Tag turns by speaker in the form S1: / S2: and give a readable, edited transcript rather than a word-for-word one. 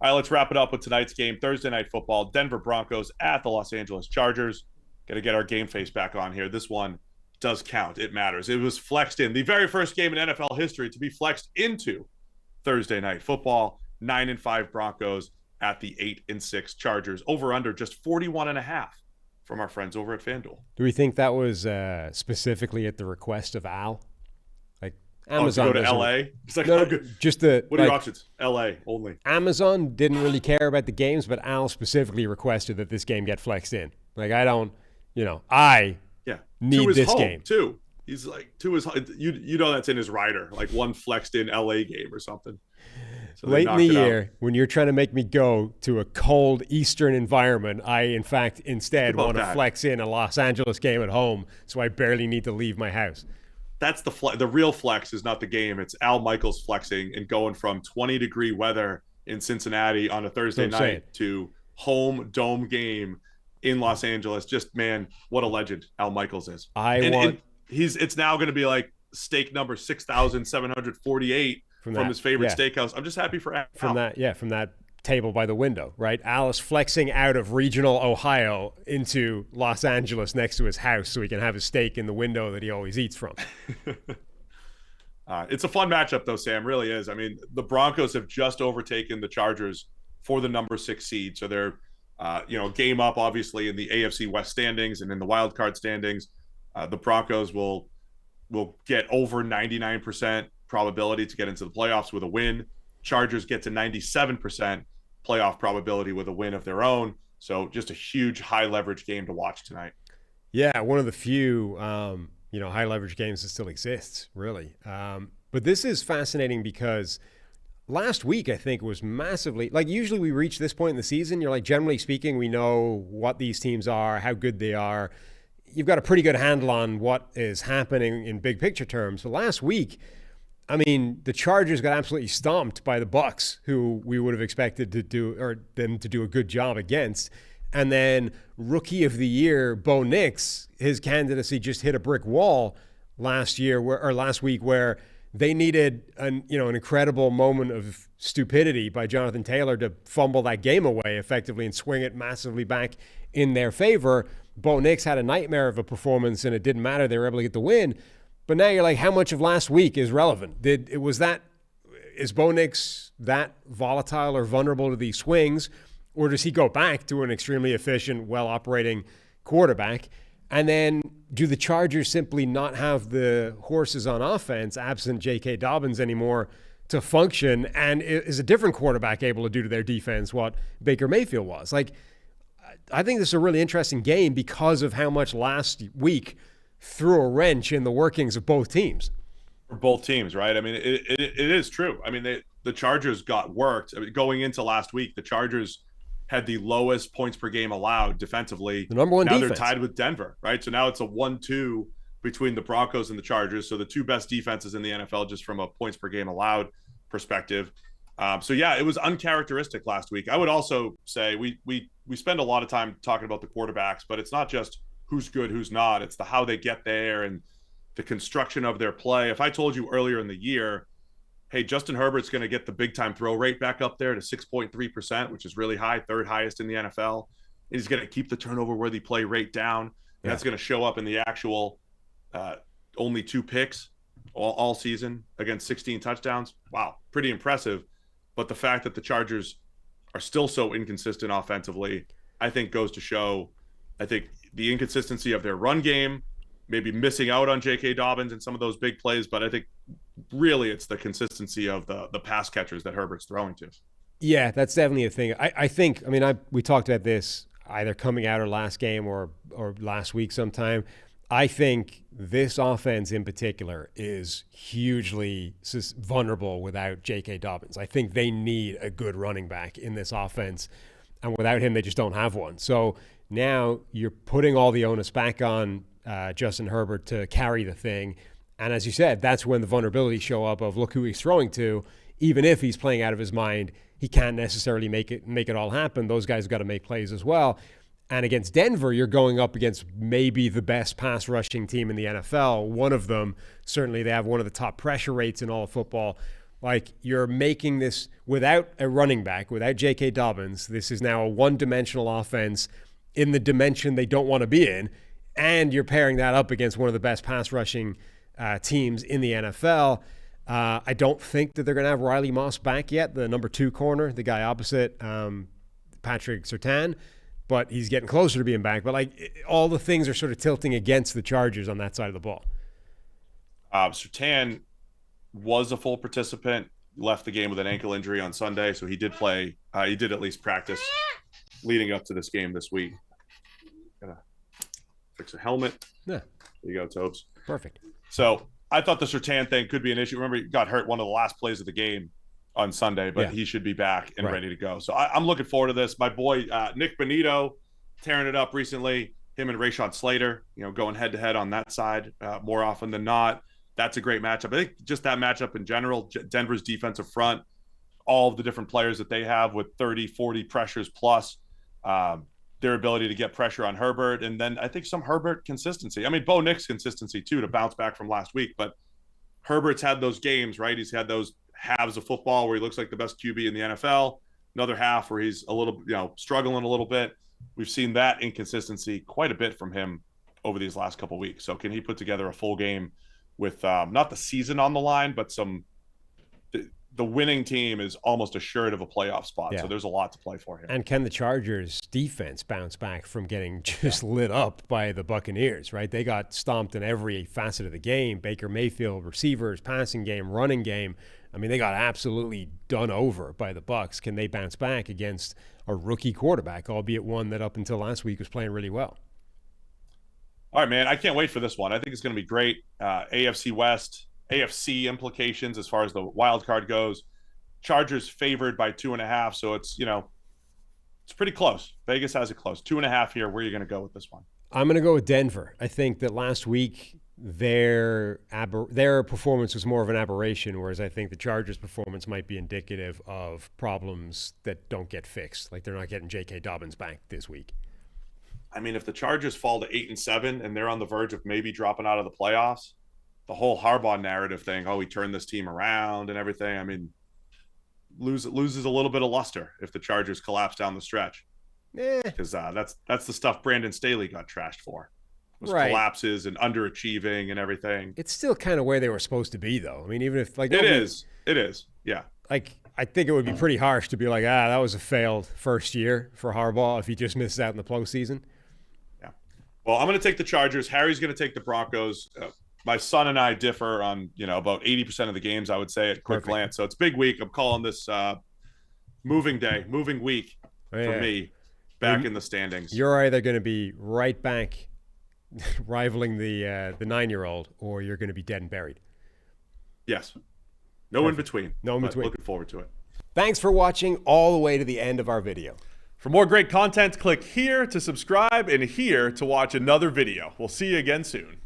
S1: All right, let's wrap it up with tonight's game. Thursday night football, Denver Broncos at the Los Angeles Chargers. Got to get our game face back on here. This one does count. It matters. It was flexed in. The very first game in NFL history to be flexed into Thursday night football. 9-5 Broncos at the 8-6 Chargers. Over under just 41.5 from our friends over at FanDuel.
S2: Do we think that was specifically at the request of Al? Amazon
S1: to go to LA. It's like,
S2: no, just the
S1: what are your options? LA only.
S2: Amazon didn't really care about the games, but Al specifically requested that this game get flexed in. Like, I don't, I need this game
S1: too. He's like to his, that's in his rider, like one flexed in LA game or something. So
S2: late in the year, when you're trying to make me go to a cold Eastern environment, I instead want to flex in a Los Angeles game at home, so I barely need to leave my house.
S1: That's the real flex is not the game. It's Al Michaels flexing and going from 20-degree weather in Cincinnati on a Thursday night to home dome game in Los Angeles. Just, man, what a legend Al Michaels is. It's now going to be like steak number 6,748 from his favorite steakhouse. I'm just happy for Al.
S2: From that table by the window, right? Al is flexing out of regional Ohio into Los Angeles next to his house so he can have his steak in the window that he always eats from.
S1: It's a fun matchup, though, Sam. Really is. I mean, the Broncos have just overtaken the Chargers for the number 6 seed. So they're, game up, obviously, in the AFC West standings and in the wild card standings. The Broncos will get over 99% probability to get into the playoffs with a win. Chargers get to 97% playoff probability with a win of their own. So just a huge high leverage game to watch tonight.
S2: Yeah, one of the few high leverage games that still exists, really. But this is fascinating because last week I think was massively, like, usually we reach this point in the season, you're like, generally speaking, we know what these teams are, how good they are. You've got a pretty good handle on what is happening in big picture terms. But last week, I mean, the Chargers got absolutely stomped by the Bucs, who we would have expected them to do a good job against. And then Rookie of the Year, Bo Nix, his candidacy just hit a brick wall last week, where they needed an incredible moment of stupidity by Jonathan Taylor to fumble that game away effectively and swing it massively back in their favor. Bo Nix had a nightmare of a performance, and it didn't matter. They were able to get the win. But now you're like, how much of last week is relevant? Is Bo Nix that volatile or vulnerable to these swings, or does he go back to an extremely efficient, well-operating quarterback? And then do the Chargers simply not have the horses on offense, absent JK Dobbins anymore, to function? And is a different quarterback able to do to their defense what Baker Mayfield was? Like, I think this is a really interesting game because of how much last week threw a wrench in the workings of both teams.
S1: For both teams, right? I mean, it is true. I mean, the Chargers got worked. I mean, going into last week, the Chargers had the lowest points per game allowed defensively.
S2: The number one
S1: now
S2: defense.
S1: They're tied with Denver, right? So now it's a 1-2 between the Broncos and the Chargers. So the two best defenses in the NFL just from a points per game allowed perspective. It was uncharacteristic last week. I would also say we spend a lot of time talking about the quarterbacks, but it's not just who's good, who's not. It's the how they get there and the construction of their play. If I told you earlier in the year, hey, Justin Herbert's going to get the big-time throw rate back up there to 6.3%, which is really high, third highest in the NFL. And he's going to keep the turnover-worthy play rate down. And that's going to show up in the actual only 2 picks all season against 16 touchdowns. Wow, pretty impressive. But the fact that the Chargers are still so inconsistent offensively, I think goes to show, the inconsistency of their run game, maybe missing out on JK Dobbins and some of those big plays, but I think really it's the consistency of the pass catchers that Herbert's throwing to.
S2: Yeah, that's definitely a thing. We talked about this either coming out of last game or last week sometime. I think this offense in particular is hugely vulnerable without JK Dobbins. I think they need a good running back in this offense, and without him, they just don't have one. So now you're putting all the onus back on Justin Herbert to carry the thing. And as you said, that's when the vulnerabilities show up of look who he's throwing to. Even if he's playing out of his mind, he can't necessarily make it all happen. Those guys got to make plays as well. And against Denver, you're going up against maybe the best pass rushing team in the NFL. One of them, certainly they have one of the top pressure rates in all of football. Like, you're making this without a running back, without JK Dobbins. This is now a one-dimensional offense in the dimension they don't want to be in. And you're pairing that up against one of the best pass rushing teams in the NFL. I don't think that they're going to have Riley Moss back yet, the number 2 corner, the guy opposite Patrick Surtain, but he's getting closer to being back. But all the things are sort of tilting against the Chargers on that side of the ball.
S1: Surtain was a full participant, left the game with an ankle injury on Sunday, so he did play. He did at least practice leading up to this game this week. Gotta fix a helmet.
S2: Yeah.
S1: There you go, Tobes.
S2: Perfect.
S1: So I thought the Surtain thing could be an issue. Remember, he got hurt one of the last plays of the game on Sunday, but he should be back and ready to go. So I'm looking forward to this. My boy Nick Bonito tearing it up recently. Him and Rashawn Slater, going head-to-head on that side more often than not. That's a great matchup. I think just that matchup in general, Denver's defensive front, all of the different players that they have with 30, 40 pressures plus, their ability to get pressure on Herbert. And then I think some Herbert consistency. I mean, Bo Nick's consistency too, to bounce back from last week. But Herbert's had those games, right? He's had those halves of football where he looks like the best QB in the NFL. Another half where he's a little, struggling a little bit. We've seen that inconsistency quite a bit from him over these last couple of weeks. So can he put together a full game with not the season on the line, but the winning team is almost assured of a playoff spot. So there's a lot to play for here.
S2: And can the Chargers defense bounce back from getting just lit up by the Buccaneers, right? They got stomped in every facet of the game. Baker Mayfield, receivers, passing game, running game. I mean, they got absolutely done over by the Bucs. Can they bounce back against a rookie quarterback, albeit one that up until last week was playing really well?
S1: All right, man. I can't wait for this one. I think it's going to be great. AFC West, AFC implications as far as the wild card goes. Chargers favored by 2.5, so it's it's pretty close. Vegas has it close. 2.5 here. Where are you going to go with this one?
S2: I'm going to go with Denver. I think that last week their performance was more of an aberration, whereas I think the Chargers' performance might be indicative of problems that don't get fixed. Like, they're not getting JK Dobbins back this week.
S1: I mean, if the Chargers fall to 8-7 and they're on the verge of maybe dropping out of the playoffs, the whole Harbaugh narrative thing, he turned this team around and everything, I mean, loses a little bit of luster if the Chargers collapse down the stretch. Because that's the stuff Brandon Staley got trashed for. Was collapses and underachieving and everything.
S2: It's still kind of where they were supposed to be, though. I mean, even if
S1: it is, yeah.
S2: Like, I think it would be pretty harsh to be like, that was a failed first year for Harbaugh if he just misses out in the postseason.
S1: Yeah. Well, I'm going to take the Chargers. Harry's going to take the Broncos. My son and I differ on, about 80% of the games, I would say, at quick glance. So it's a big week. I'm calling this moving week for me back in the standings.
S2: You're either going to be right back rivaling the 9-year-old, or you're going to be dead and buried.
S1: Yes. No in between.
S2: No in between.
S1: Looking forward to it.
S2: Thanks for watching all the way to the end of our video.
S1: For more great content, click here to subscribe and here to watch another video. We'll see you again soon.